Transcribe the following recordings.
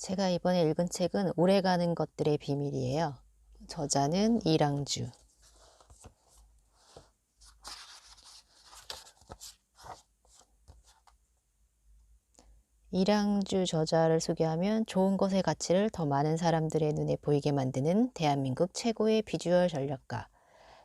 제가 이번에 읽은 책은 오래가는 것들의 비밀이에요. 저자는 이랑주. 이랑주 저자를 소개하면 좋은 것의 가치를 더 많은 사람들의 눈에 보이게 만드는 대한민국 최고의 비주얼 전략가.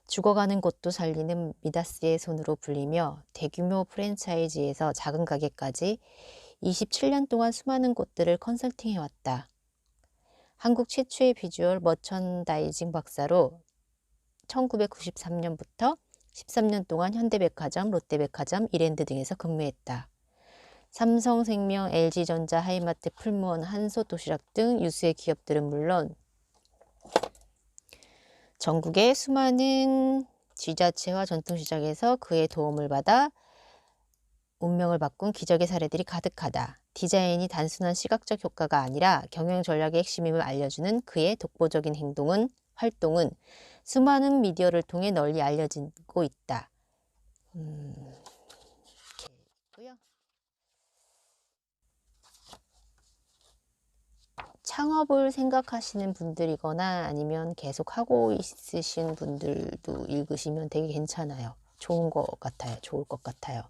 죽어가는 곳도 살리는 미다스의 손으로 불리며 대규모 프랜차이즈에서 작은 가게까지 27년 동안 수많은 곳들을 컨설팅해왔다. 한국 최초의 비주얼 머천다이징 박사로 1993년부터 13년 동안 현대백화점, 롯데백화점, 이랜드 등에서 근무했다. 삼성생명, LG전자, 하이마트, 풀무원, 한솥도시락 등 유수의 기업들은 물론 전국의 수많은 지자체와 전통시장에서 그의 도움을 받아 운명을 바꾼 기적의 사례들이 가득하다. 디자인이 단순한 시각적 효과가 아니라 경영 전략의 핵심임을 알려주는 그의 독보적인 활동은 수많은 미디어를 통해 널리 알려지고 있다. 이렇게 있고요. 창업을 생각하시는 분들이거나 아니면 계속 하고 있으신 분들도 읽으시면 되게 괜찮아요. 좋은 것 같아요. 좋을 것 같아요.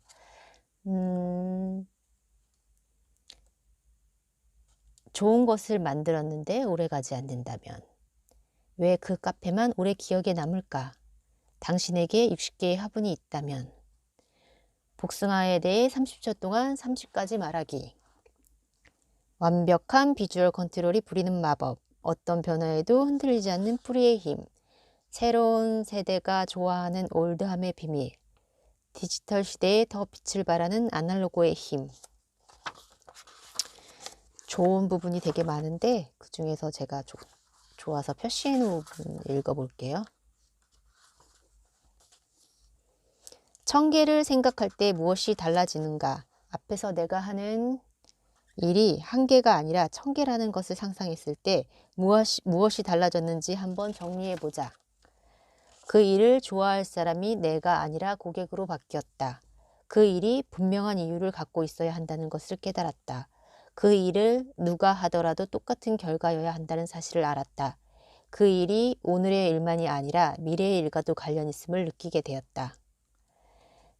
좋은 것을 만들었는데 오래가지 않는다면 왜 그 카페만 오래 기억에 남을까? 당신에게 60개의 화분이 있다면 복숭아에 대해 30초 동안 30가지 말하기. 완벽한 비주얼 컨트롤이 부리는 마법. 어떤 변화에도 흔들리지 않는 뿌리의 힘. 새로운 세대가 좋아하는 올드함의 비밀. 디지털 시대에 더 빛을 발하는 아날로그의 힘. 좋은 부분이 되게 많은데 그 중에서 제가 좋아서 표시해 놓은 부분 읽어볼게요. 1000개를 생각할 때 무엇이 달라지는가? 앞에서 내가 하는 일이 1개가 아니라 1000개라는 것을 상상했을 때 무엇이 달라졌는지 한번 정리해보자. 그 일을 좋아할 사람이 내가 아니라 고객으로 바뀌었다. 그 일이 분명한 이유를 갖고 있어야 한다는 것을 깨달았다. 그 일을 누가 하더라도 똑같은 결과여야 한다는 사실을 알았다. 그 일이 오늘의 일만이 아니라 미래의 일과도 관련 있음을 느끼게 되었다.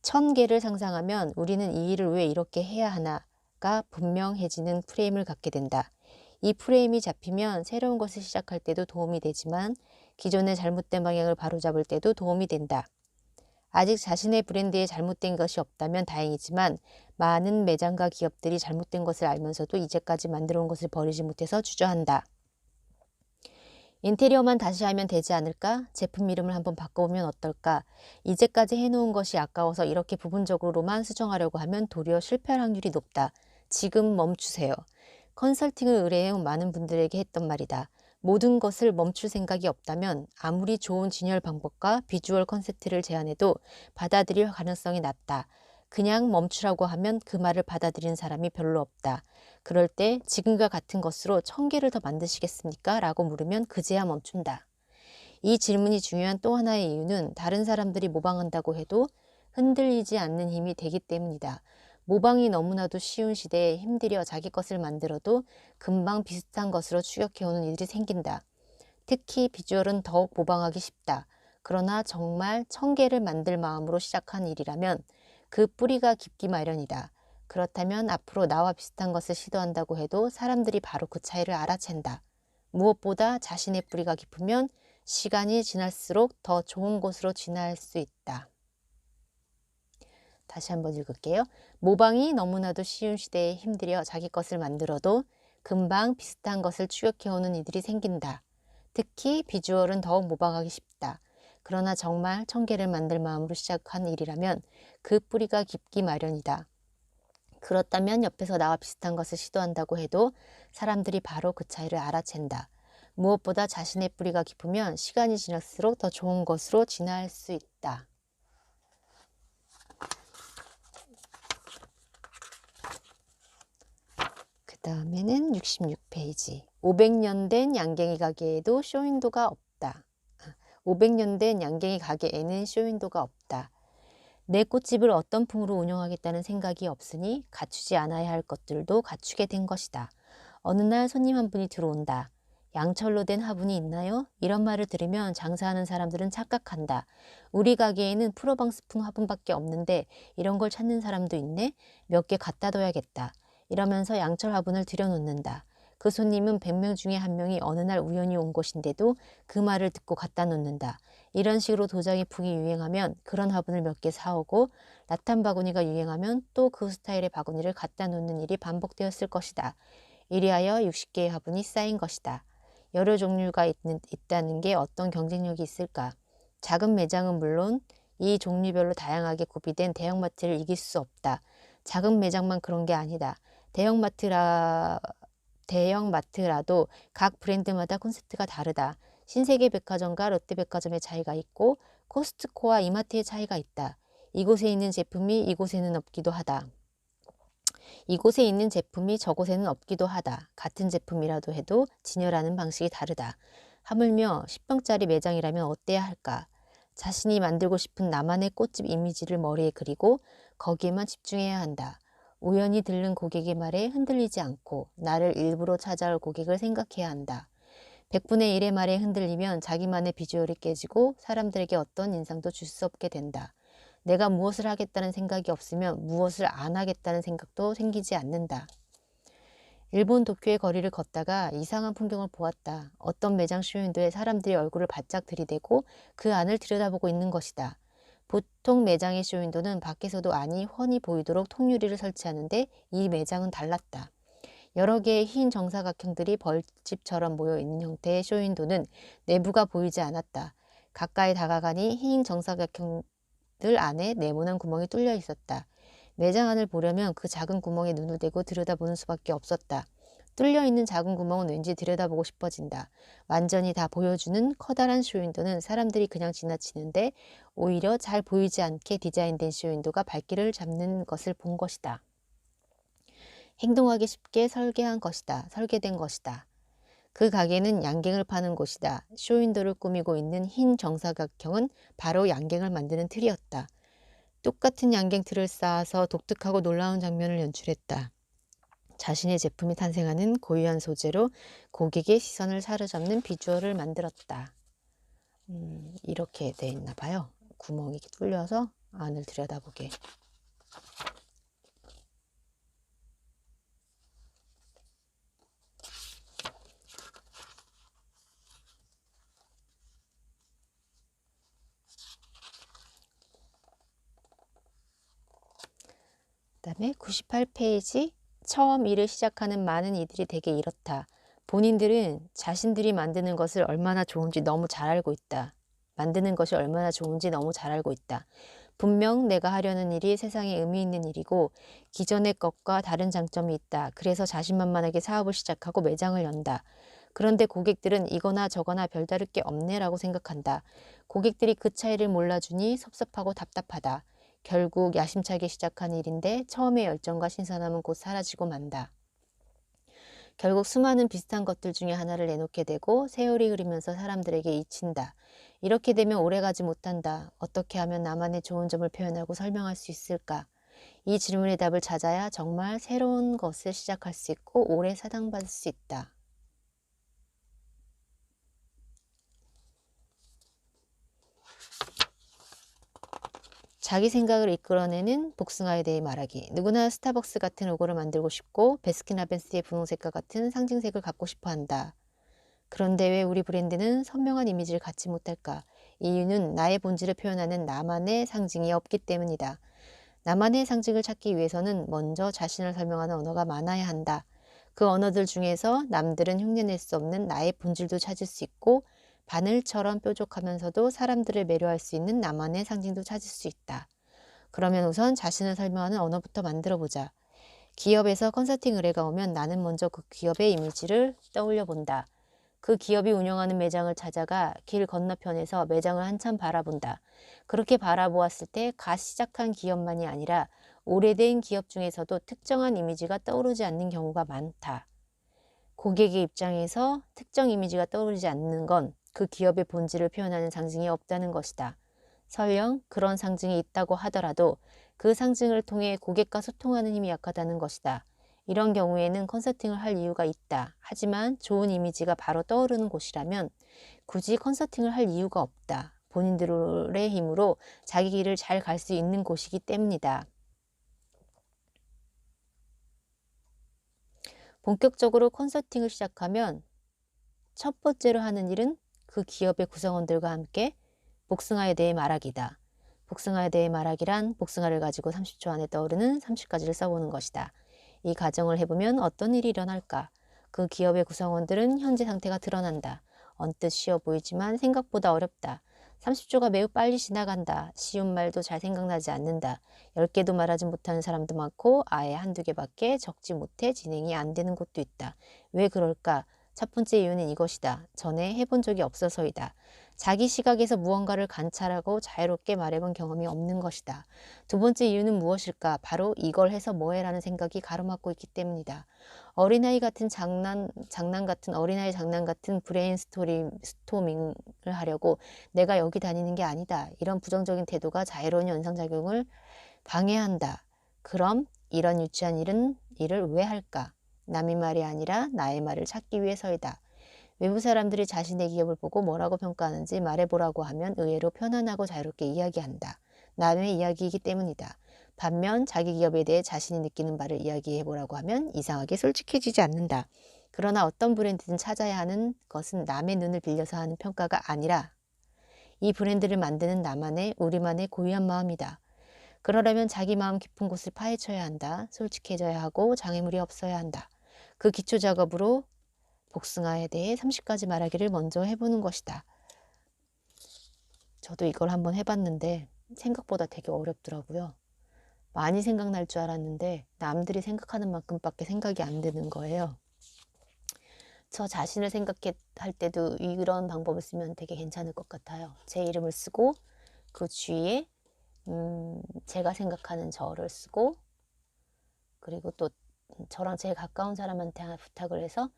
1000개를 상상하면 우리는 이 일을 왜 이렇게 해야 하나가 분명해지는 프레임을 갖게 된다. 이 프레임이 잡히면 새로운 것을 시작할 때도 도움이 되지만 기존의 잘못된 방향을 바로잡을 때도 도움이 된다. 아직 자신의 브랜드에 잘못된 것이 없다면 다행이지만 많은 매장과 기업들이 잘못된 것을 알면서도 이제까지 만들어 온 것을 버리지 못해서 주저한다. 인테리어만 다시 하면 되지 않을까? 제품 이름을 한번 바꿔보면 어떨까? 이제까지 해놓은 것이 아까워서 이렇게 부분적으로만 수정하려고 하면 도리어 실패할 확률이 높다. 지금 멈추세요. 컨설팅을 의뢰해온 많은 분들에게 했던 말이다. 모든 것을 멈출 생각이 없다면 아무리 좋은 진열 방법과 비주얼 컨셉트를 제안해도 받아들일 가능성이 낮다. 그냥 멈추라고 하면 그 말을 받아들이는 사람이 별로 없다. 그럴 때 지금과 같은 것으로 1000개를 더 만드시겠습니까? 라고 물으면 그제야 멈춘다. 이 질문이 중요한 또 하나의 이유는 다른 사람들이 모방한다고 해도 흔들리지 않는 힘이 되기 때문이다. 모방이 너무나도 쉬운 시대에 힘들여 자기 것을 만들어도 금방 비슷한 것으로 추격해오는 일들이 생긴다. 특히 비주얼은 더욱 모방하기 쉽다. 그러나 정말 1000개를 만들 마음으로 시작한 일이라면 그 뿌리가 깊기 마련이다. 그렇다면 앞으로 나와 비슷한 것을 시도한다고 해도 사람들이 바로 그 차이를 알아챈다. 무엇보다 자신의 뿌리가 깊으면 시간이 지날수록 더 좋은 곳으로 진화할 수 있다. 다시 한번 읽을게요. 모방이 너무나도 쉬운 시대에 힘들여 자기 것을 만들어도 금방 비슷한 것을 추격해오는 이들이 생긴다. 특히 비주얼은 더욱 모방하기 쉽다. 그러나 정말 1000개를 만들 마음으로 시작한 일이라면 그 뿌리가 깊기 마련이다. 그렇다면 옆에서 나와 비슷한 것을 시도한다고 해도 사람들이 바로 그 차이를 알아챈다. 무엇보다 자신의 뿌리가 깊으면 시간이 지날수록 더 좋은 것으로 진화할 수 있다. 그 다음에는 66페이지. 500년 된 양갱이 가게에도 쇼윈도가 없다. 500년 된 양갱이 가게에는 쇼윈도가 없다. 내 꽃집을 어떤 풍으로 운영하겠다는 생각이 없으니 갖추지 않아야 할 것들도 갖추게 된 것이다. 어느 날 손님 한 분이 들어온다. 양철로 된 화분이 있나요? 이런 말을 들으면 장사하는 사람들은 착각한다. 우리 가게에는 프로방스풍 화분밖에 없는데 이런 걸 찾는 사람도 있네? 몇 개 갖다 둬야겠다. 이러면서 양철 화분을 들여놓는다. 그 손님은 100명 중에 한 명이 어느 날 우연히 온 것인데도 그 말을 듣고 갖다 놓는다. 이런 식으로 도자기풍이 유행하면 그런 화분을 몇 개 사오고 라탄 바구니가 유행하면 또 그 스타일의 바구니를 갖다 놓는 일이 반복되었을 것이다. 이리하여 60개의 화분이 쌓인 것이다. 여러 종류가 있다는 게 어떤 경쟁력이 있을까? 작은 매장은 물론 이 종류별로 다양하게 구비된 대형마트를 이길 수 없다. 작은 매장만 그런 게 아니다. 대형마트라도 각 브랜드마다 콘셉트가 다르다. 신세계 백화점과 롯데백화점의 차이가 있고 코스트코와 이마트의 차이가 있다. 이곳에 있는 제품이 이곳에는 없기도 하다. 이곳에 있는 제품이 저곳에는 없기도 하다. 같은 제품이라도 해도 진열하는 방식이 다르다. 하물며 10평짜리 매장이라면 어때야 할까? 자신이 만들고 싶은 나만의 꽃집 이미지를 머리에 그리고 거기에만 집중해야 한다. 우연히 들른 고객의 말에 흔들리지 않고 나를 일부러 찾아올 고객을 생각해야 한다. 100분의 1의 말에 흔들리면 자기만의 비주얼이 깨지고 사람들에게 어떤 인상도 줄 수 없게 된다. 내가 무엇을 하겠다는 생각이 없으면 무엇을 안 하겠다는 생각도 생기지 않는다. 일본 도쿄의 거리를 걷다가 이상한 풍경을 보았다. 어떤 매장 쇼윈도에 사람들이 얼굴을 바짝 들이대고 그 안을 들여다보고 있는 것이다. 보통 매장의 쇼윈도는 밖에서도 안이 훤히 보이도록 통유리를 설치하는데 이 매장은 달랐다. 여러 개의 흰 정사각형들이 벌집처럼 모여 있는 형태의 쇼윈도는 내부가 보이지 않았다. 가까이 다가가니 흰 정사각형들 안에 네모난 구멍이 뚫려 있었다. 매장 안을 보려면 그 작은 구멍에 눈을 대고 들여다보는 수밖에 없었다. 뚫려 있는 작은 구멍은 왠지 들여다보고 싶어진다. 완전히 다 보여주는 커다란 쇼윈도는 사람들이 그냥 지나치는데 오히려 잘 보이지 않게 디자인된 쇼윈도가 발길을 잡는 것을 본 것이다. 행동하기 쉽게 설계된 것이다. 그 가게는 양갱을 파는 곳이다. 쇼윈도를 꾸미고 있는 흰 정사각형은 바로 양갱을 만드는 틀이었다. 똑같은 양갱 틀을 쌓아서 독특하고 놀라운 장면을 연출했다. 자신의 제품이 탄생하는 고유한 소재로 고객의 시선을 사로잡는 비주얼을 만들었다. 이렇게 돼 있나 봐요. 구멍이 뚫려서 안을 들여다보게. 그다음에 98페이지 처음 일을 시작하는 많은 이들이 대개 이렇다. 본인들은 자신들이 만드는 것을 얼마나 좋은지 너무 잘 알고 있다. 만드는 것이 얼마나 좋은지 너무 잘 알고 있다. 분명 내가 하려는 일이 세상에 의미 있는 일이고 기존의 것과 다른 장점이 있다. 그래서 자신만만하게 사업을 시작하고 매장을 연다. 그런데 고객들은 이거나 저거나 별다를 게 없네라고 생각한다. 고객들이 그 차이를 몰라주니 섭섭하고 답답하다. 결국 야심차게 시작한 일인데 처음의 열정과 신선함은 곧 사라지고 만다. 결국 수많은 비슷한 것들 중에 하나를 내놓게 되고 세월이 흐르면서 사람들에게 잊힌다. 이렇게 되면 오래가지 못한다. 어떻게 하면 나만의 좋은 점을 표현하고 설명할 수 있을까? 이 질문의 답을 찾아야 정말 새로운 것을 시작할 수 있고 오래 사랑받을 수 있다. 자기 생각을 이끌어내는 복숭아에 대해 말하기. 누구나 스타벅스 같은 로고를 만들고 싶고 베스킨라빈스의 분홍색과 같은 상징색을 갖고 싶어 한다. 그런데 왜 우리 브랜드는 선명한 이미지를 갖지 못할까? 이유는 나의 본질을 표현하는 나만의 상징이 없기 때문이다. 나만의 상징을 찾기 위해서는 먼저 자신을 설명하는 언어가 많아야 한다. 그 언어들 중에서 남들은 흉내낼 수 없는 나의 본질도 찾을 수 있고 바늘처럼 뾰족하면서도 사람들을 매료할 수 있는 나만의 상징도 찾을 수 있다. 그러면 우선 자신을 설명하는 언어부터 만들어 보자. 기업에서 컨설팅 의뢰가 오면 나는 먼저 그 기업의 이미지를 떠올려 본다. 그 기업이 운영하는 매장을 찾아가 길 건너편에서 매장을 한참 바라본다. 그렇게 바라보았을 때 갓 시작한 기업만이 아니라 오래된 기업 중에서도 특정한 이미지가 떠오르지 않는 경우가 많다. 고객의 입장에서 특정 이미지가 떠오르지 않는 건 그 기업의 본질을 표현하는 상징이 없다는 것이다. 설령 그런 상징이 있다고 하더라도 그 상징을 통해 고객과 소통하는 힘이 약하다는 것이다. 이런 경우에는 컨설팅을 할 이유가 있다. 하지만 좋은 이미지가 바로 떠오르는 곳이라면 굳이 컨설팅을 할 이유가 없다. 본인들의 힘으로 자기 길을 잘 갈 수 있는 곳이기 때문이다. 본격적으로 컨설팅을 시작하면 첫 번째로 하는 일은 그 기업의 구성원들과 함께 복숭아에 대해 말하기다. 복숭아에 대해 말하기란 복숭아를 가지고 30초 안에 떠오르는 30가지를 써보는 것이다. 이 과정을 해보면 어떤 일이 일어날까? 그 기업의 구성원들은 현재 상태가 드러난다. 언뜻 쉬워 보이지만 생각보다 어렵다. 30초가 매우 빨리 지나간다. 쉬운 말도 잘 생각나지 않는다. 10개도 말하지 못하는 사람도 많고 아예 한두 개밖에 적지 못해 진행이 안 되는 곳도 있다. 왜 그럴까? 첫 번째 이유는 이것이다. 전에 해본 적이 없어서이다. 자기 시각에서 무언가를 관찰하고 자유롭게 말해본 경험이 없는 것이다. 두 번째 이유는 무엇일까? 바로 이걸 해서 뭐해라는 생각이 가로막고 있기 때문이다. 어린아이 같은 어린아이 장난 같은 스토밍을 하려고 내가 여기 다니는 게 아니다. 이런 부정적인 태도가 자유로운 연상작용을 방해한다. 그럼 이런 유치한 일을 왜 할까? 남의 말이 아니라 나의 말을 찾기 위해서이다. 외부 사람들이 자신의 기업을 보고 뭐라고 평가하는지 말해보라고 하면 의외로 편안하고 자유롭게 이야기한다. 남의 이야기이기 때문이다. 반면 자기 기업에 대해 자신이 느끼는 바를 이야기해보라고 하면 이상하게 솔직해지지 않는다. 그러나 어떤 브랜드든 찾아야 하는 것은 남의 눈을 빌려서 하는 평가가 아니라 이 브랜드를 만드는 우리만의 고유한 마음이다. 그러려면 자기 마음 깊은 곳을 파헤쳐야 한다. 솔직해져야 하고 장애물이 없어야 한다. 그 기초 작업으로 복숭아에 대해 30가지 말하기를 먼저 해보는 것이다. 저도 이걸 한번 해봤는데 생각보다 되게 어렵더라고요. 많이 생각날 줄 알았는데 남들이 생각하는 만큼밖에 생각이 안 되는 거예요. 저 자신을 생각할 때도 이런 방법을 쓰면 되게 괜찮을 것 같아요. 제 이름을 쓰고 그 주위에 제가 생각하는 저를 쓰고 그리고 또 저랑 제일 가까운 사람한테 부탁을 해서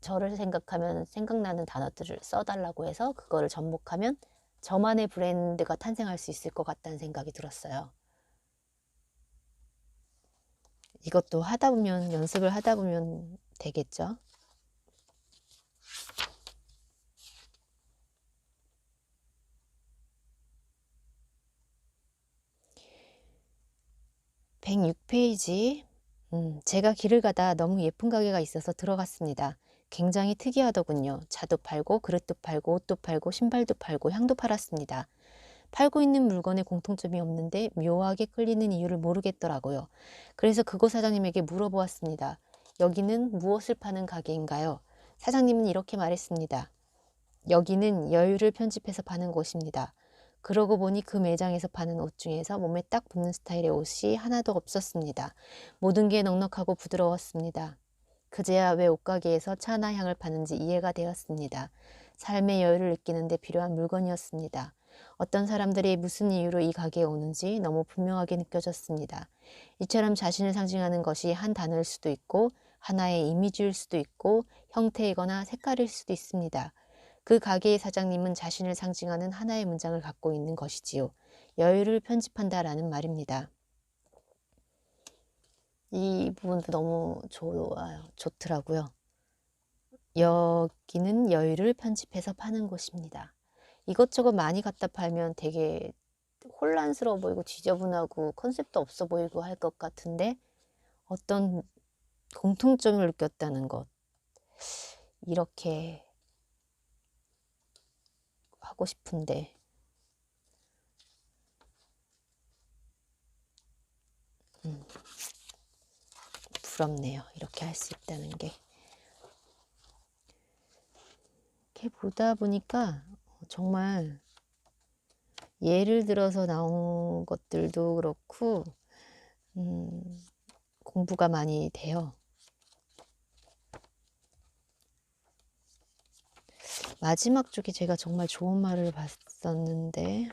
저를 생각하면 생각나는 단어들을 써달라고 해서 그거를 접목하면 저만의 브랜드가 탄생할 수 있을 것 같다는 생각이 들었어요. 이것도 연습을 하다 보면 되겠죠. (106페이지) 제가 길을 가다 너무 예쁜 가게가 있어서 들어갔습니다. 굉장히 특이하더군요. 차도 팔고 그릇도 팔고 옷도 팔고 신발도 팔고 향도 팔았습니다. 팔고 있는 물건에 공통점이 없는데 묘하게 끌리는 이유를 모르겠더라고요. 그래서 그곳 사장님에게 물어보았습니다. 여기는 무엇을 파는 가게인가요? 사장님은 이렇게 말했습니다. 여기는 여유를 편집해서 파는 곳입니다. 그러고 보니 그 매장에서 파는 옷 중에서 몸에 딱 붙는 스타일의 옷이 하나도 없었습니다. 모든 게 넉넉하고 부드러웠습니다. 그제야 왜 옷가게에서 차나 향을 파는지 이해가 되었습니다. 삶의 여유를 느끼는 데 필요한 물건이었습니다. 어떤 사람들이 무슨 이유로 이 가게에 오는지 너무 분명하게 느껴졌습니다. 이처럼 자신을 상징하는 것이 한 단어일 수도 있고 하나의 이미지일 수도 있고 형태이거나 색깔일 수도 있습니다. 그 가게의 사장님은 자신을 상징하는 하나의 문장을 갖고 있는 것이지요. 여유를 편집한다라는 말입니다. 이 부분도 너무 좋더라고요. 여기는 여유를 편집해서 파는 곳입니다. 이것저것 많이 갖다 팔면 되게 혼란스러워 보이고 지저분하고 컨셉도 없어 보이고 할 것 같은데 어떤 공통점을 느꼈다는 것. 이렇게 하고 싶은데 부럽네요. 이렇게 할 수 있다는 게. 이렇게 보다 보니까 정말 예를 들어서 나온 것들도 그렇고 공부가 많이 돼요. 마지막 쪽에 제가 정말 좋은 말을 봤었는데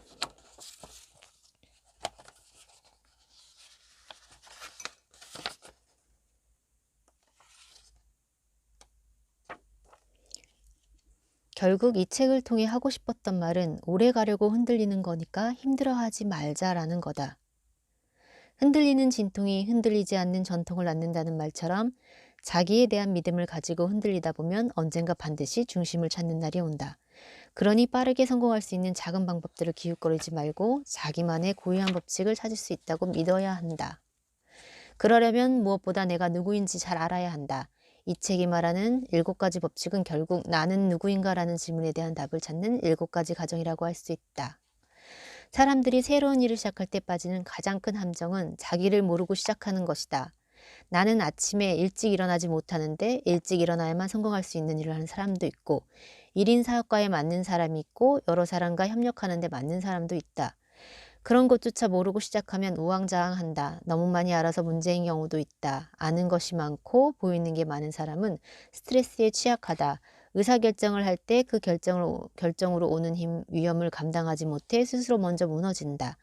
결국 이 책을 통해 하고 싶었던 말은 오래 가려고 흔들리는 거니까 힘들어하지 말자라는 거다. 흔들리는 진통이 흔들리지 않는 전통을 낳는다는 말처럼 자기에 대한 믿음을 가지고 흔들리다 보면 언젠가 반드시 중심을 찾는 날이 온다. 그러니 빠르게 성공할 수 있는 작은 방법들을 기웃거리지 말고 자기만의 고유한 법칙을 찾을 수 있다고 믿어야 한다. 그러려면 무엇보다 내가 누구인지 잘 알아야 한다. 이 책이 말하는 7가지 법칙은 결국 나는 누구인가라는 질문에 대한 답을 찾는 7가지 과정이라고 할 수 있다. 사람들이 새로운 일을 시작할 때 빠지는 가장 큰 함정은 자기를 모르고 시작하는 것이다. 나는 아침에 일찍 일어나지 못하는데 일찍 일어나야만 성공할 수 있는 일을 하는 사람도 있고 1인 사업가에 맞는 사람이 있고 여러 사람과 협력하는 데 맞는 사람도 있다. 그런 것조차 모르고 시작하면 우왕좌왕한다. 너무 많이 알아서 문제인 경우도 있다. 아는 것이 많고 보이는 게 많은 사람은 스트레스에 취약하다. 의사결정을 할 때 그 결정으로 오는 위험을 감당하지 못해 스스로 먼저 무너진다.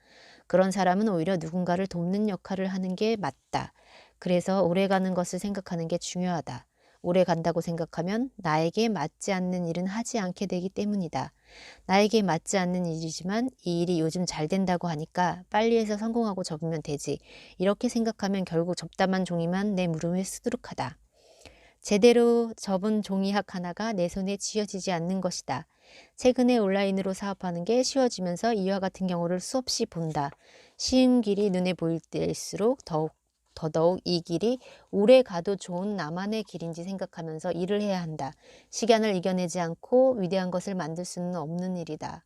그런 사람은 오히려 누군가를 돕는 역할을 하는 게 맞다. 그래서 오래가는 것을 생각하는 게 중요하다. 오래 간다고 생각하면 나에게 맞지 않는 일은 하지 않게 되기 때문이다. 나에게 맞지 않는 일이지만 이 일이 요즘 잘 된다고 하니까 빨리 해서 성공하고 접으면 되지. 이렇게 생각하면 결국 접담한 종이만 내 무릎에 수두룩하다. 제대로 접은 종이학 하나가 내 손에 쥐어지지 않는 것이다. 최근에 온라인으로 사업하는 게 쉬워지면서 이와 같은 경우를 수없이 본다. 쉬운 길이 눈에 보일 때일수록 더더욱 이 길이 오래 가도 좋은 나만의 길인지 생각하면서 일을 해야 한다. 시간을 이겨내지 않고 위대한 것을 만들 수는 없는 일이다.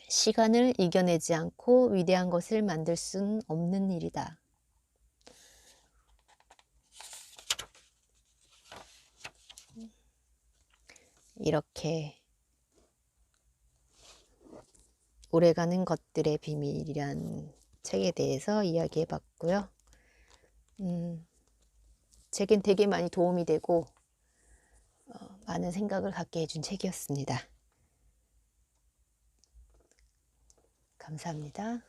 시간을 이겨내지 않고 위대한 것을 만들 수는 없는 일이다. 이렇게 오래가는 것들의 비밀이란 책에 대해서 이야기해 봤고요. 책엔 되게 많이 도움이 되고 많은 생각을 갖게 해준 책이었습니다. 감사합니다.